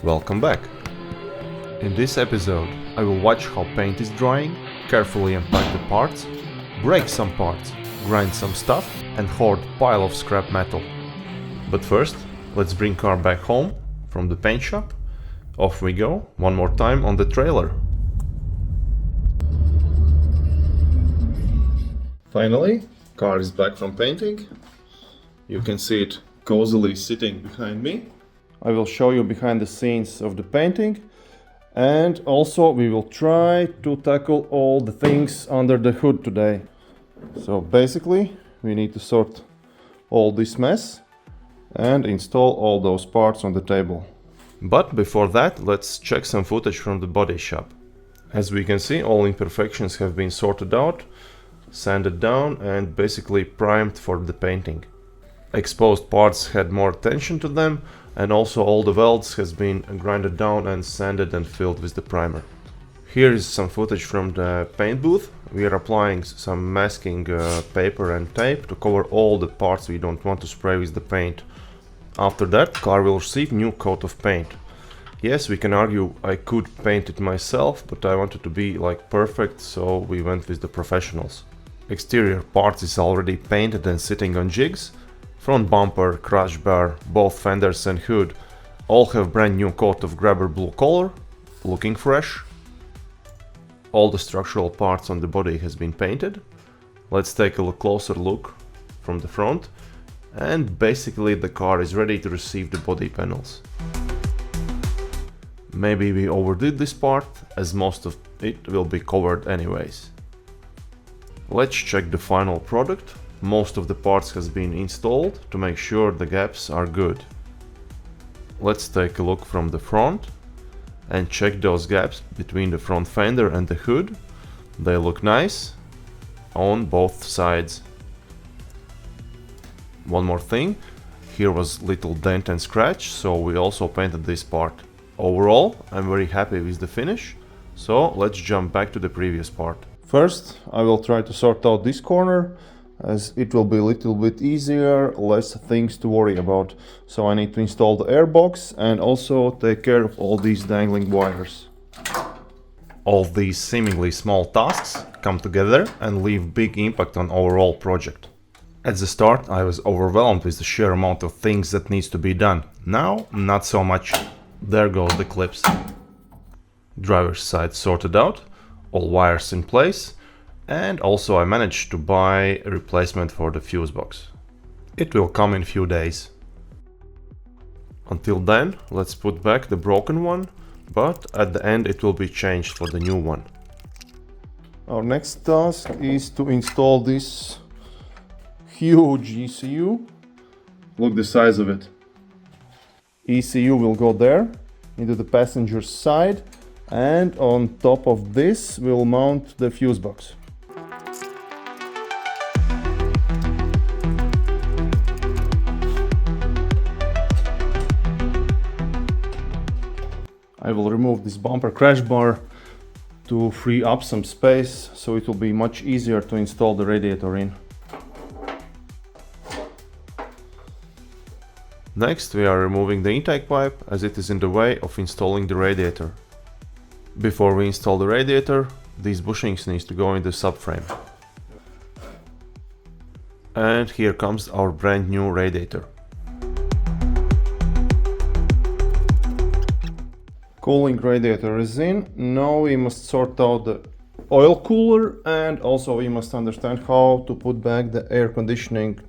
Welcome back! In this episode, I will watch how paint is drying, carefully unpack the parts, break some parts, grind some stuff, and hoard pile of scrap metal. But first, let's bring car back home from the paint shop. Off we go, one more time on the trailer. Finally, car is back from painting. You can see it cozily sitting behind me. I will show you behind the scenes of the painting, and also we will try to tackle all the things under the hood today. So basically we need to sort all this mess and install all those parts on the table. But before that, let's check some footage from the body shop. As we can see, all imperfections have been sorted out, sanded down and basically primed for the painting. Exposed parts had more attention to them, and also all the welds has been grinded down and sanded and filled with the primer. Here is some footage from the paint booth. We are applying some masking paper and tape to cover all the parts we don't want to spray with the paint. After that, car will receive new coat of paint. Yes, we can argue I could paint it myself, but I wanted to be like perfect, so we went with the professionals. Exterior parts is already painted and sitting on jigs. Front bumper, crash bar, both fenders and hood all have brand new coat of grabber blue color, looking fresh. All the structural parts on the body has been painted. Let's take a closer look from the front, and basically the car is ready to receive the body panels. Maybe we overdid this part, as most of it will be covered anyways. Let's check the final product. Most of the parts has been installed to make sure the gaps are good. Let's take a look from the front and check those gaps between the front fender and the hood. They look nice on both sides. One more thing, here was little dent and scratch, so we also painted this part. Overall, I'm very happy with the finish, so let's jump back to the previous part. First, I will try to sort out this corner, as it will be a little bit easier, less things to worry about. So I need to install the air box and also take care of all these dangling wires. All these seemingly small tasks come together and leave big impact on overall project. At the start I was overwhelmed with the sheer amount of things that needs to be done. Now, not so much. There goes the clips. Driver's side sorted out, all wires in place. And also I managed to buy a replacement for the fuse box. It will come in few days. Until then, let's put back the broken one, but at the end it will be changed for the new one. Our next task is to install this huge ECU. Look the size of it. ECU will go there, into the passenger side, and on top of this we'll mount the fuse box. I will remove this bumper crash bar to free up some space, so it will be much easier to install the radiator in. Next, we are removing the intake pipe, as it is in the way of installing the radiator. Before we install the radiator, these bushings need to go in the subframe. And here comes our brand new radiator. Cooling radiator is in. Now we must sort out the oil cooler, and also we must understand how to put back the air conditioning.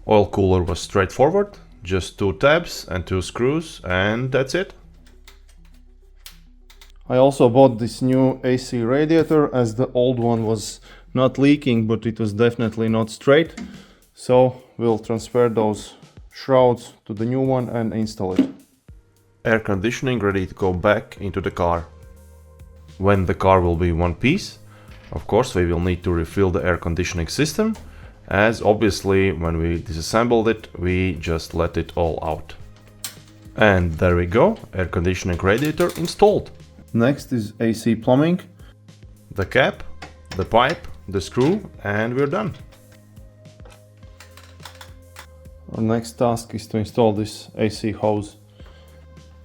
Oil cooler was straightforward, just 2 tabs and 2 screws, and that's it. I also bought this new AC radiator, as the old one was not leaking, but it was definitely not straight. So we'll transfer those shrouds to the new one and install it. Air conditioning ready to go back into the car. When the car will be one piece, of course we will need to refill the air conditioning system, as obviously when we disassembled it we just let it all out. And there we go, air conditioning radiator installed. Next is AC plumbing. The cap, the pipe, the screw, and we're done. Our next task is to install this AC hose.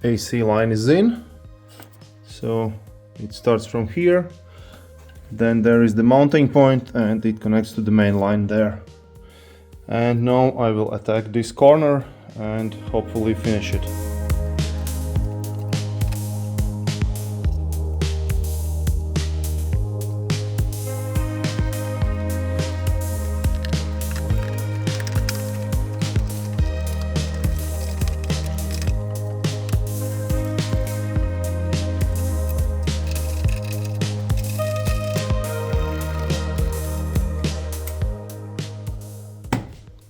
AC line is in, so it starts from here, then there is the mounting point and it connects to the main line there. And now I will attack this corner and hopefully finish it.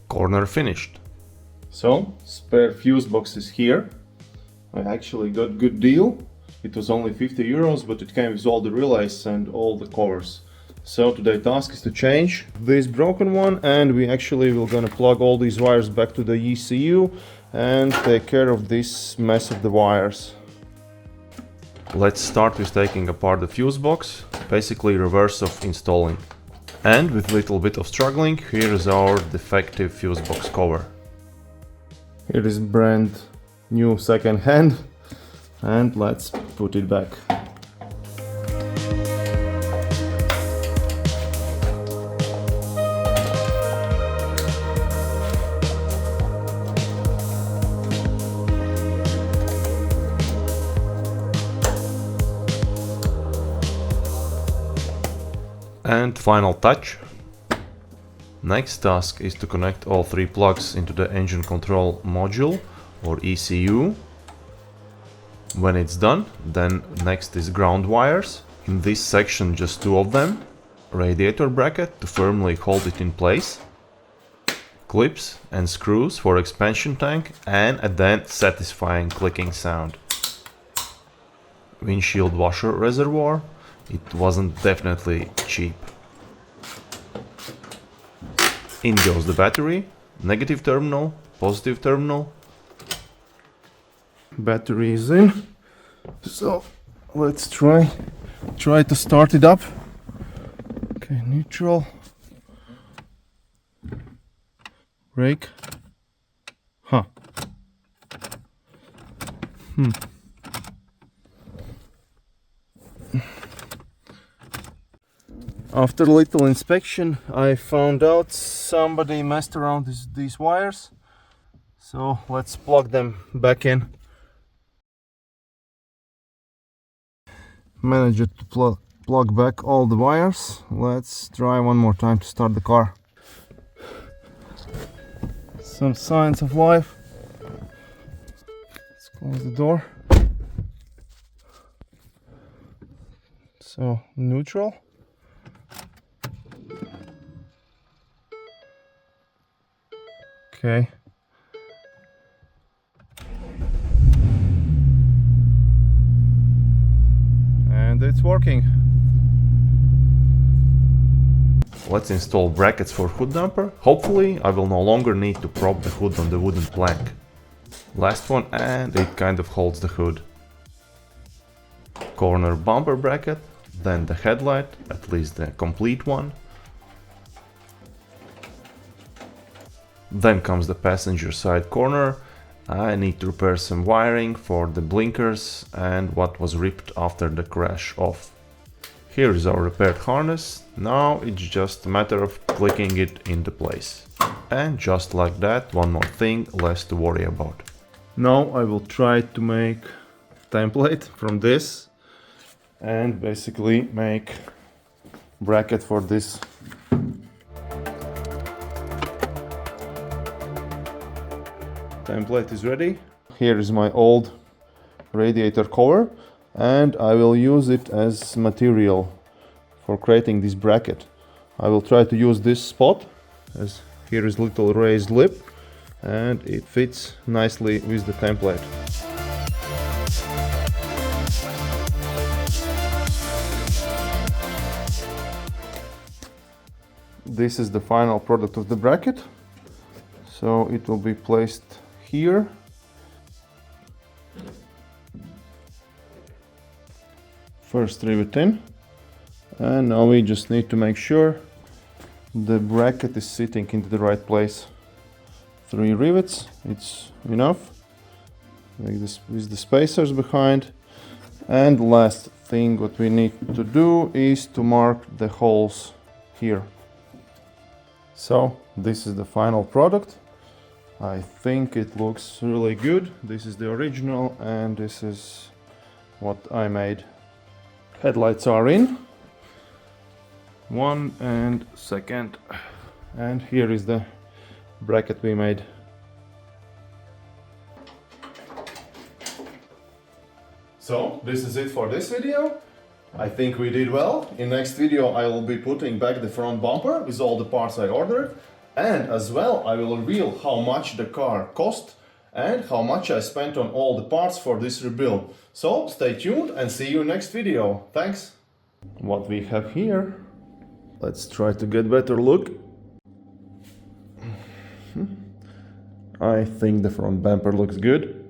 Corner finished. So, spare fuse box is here. I actually got good deal. It was only 50 euros, but it came with all the relays and all the covers. So today's task is to change this broken one, and we actually will gonna plug all these wires back to the ECU and take care of this mess of the wires. Let's start with taking apart the fuse box, basically reverse of installing. And with a little bit of struggling, here is our defective fuse box cover. Here is brand new second hand, and let's put it back. And final touch. Next task is to connect all three plugs into the engine control module or ECU. When it's done, then next is ground wires. In this section just two of them. Radiator bracket to firmly hold it in place. Clips and screws for expansion tank, and a then satisfying clicking sound. Windshield washer reservoir. It wasn't definitely cheap. In goes the battery, negative terminal, positive terminal. Battery is in, so let's try to start it up. Okay, neutral, brake. After a little inspection, I found out somebody messed around these wires. So let's plug them back in. Managed to plug back all the wires. Let's try one more time to start the car. Some signs of life. Let's close the door. So neutral. Okay. And it's working. Let's install brackets for hood damper. Hopefully I will no longer need to prop the hood on the wooden plank. Last one, and it kind of holds the hood. Corner bumper bracket, then the headlight, at least the complete one. Then comes the passenger side corner. I need to repair some wiring for the blinkers and what was ripped after the crash off. Here is our repaired harness. Now it's just a matter of clicking it into place. And just like that, one more thing less to worry about. Now I will try to make template from this and basically make bracket for this. Template is ready. Here is my old radiator cover, and I will use it as material for creating this bracket. I will try to use this spot, as here is little raised lip, and it fits nicely with the template. This is the final product of the bracket, so it will be placed here. First rivet in, and now we just need to make sure the bracket is sitting into the right place. 3 rivets, it's enough. like this with the spacers behind. And last thing what we need to do is to mark the holes here. So this is the final product. I think it looks really good. This is the original and this is what I made. Headlights are in. One and second. And here is the bracket we made. So this is it for this video. I think we did well. In next video I will be putting back the front bumper with all the parts I ordered, and as well I will reveal how much the car cost and how much I spent on all the parts for this rebuild. So stay tuned and see you next video. Thanks! What we have here, let's try to get better look. I think the front bumper looks good.